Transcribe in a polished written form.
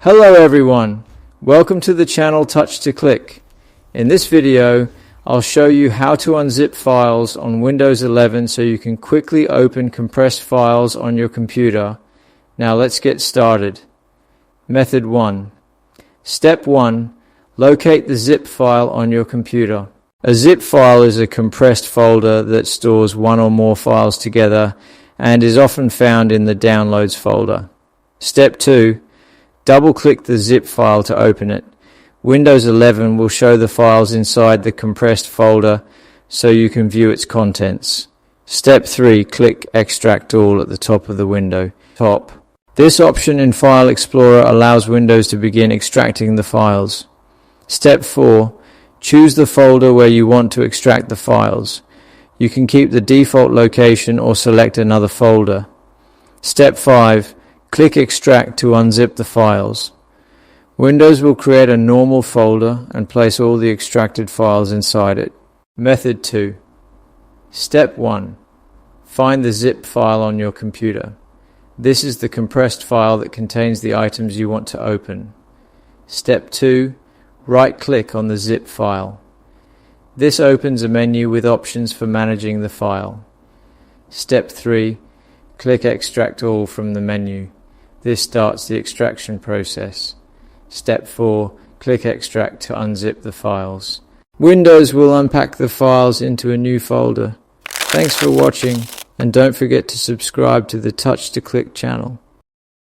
Hello everyone, welcome to the channel Touch to Click. In this video, I'll show you how to unzip files on Windows 11 so you can quickly open compressed files on your computer. Now let's get started. Method 1. Step 1. Locate the zip file on your computer. A zip file is a compressed folder that stores one or more files together and is often found in the Downloads folder. Step 2. Double-click the zip file to open it. Windows 11 will show the files inside the compressed folder so you can view its contents. Step 3. Click Extract All at the top of the window. Top. This option in File Explorer allows Windows to begin extracting the files. Step 4. Choose the folder where you want to extract the files. You can keep the default location or select another folder. Step 5. Click Extract to unzip the files. Windows will create a normal folder and place all the extracted files inside it. Method 2. Step 1. Find the zip file on your computer. This is the compressed file that contains the items you want to open. Step 2. Right-click on the zip file. This opens a menu with options for managing the file. Step 3. Click Extract All from the menu. This starts the extraction process. Step 4. Click Extract to unzip the files. Windows will unpack the files into a new folder. Thanks for watching, and don't forget to subscribe to the Touch to Click channel.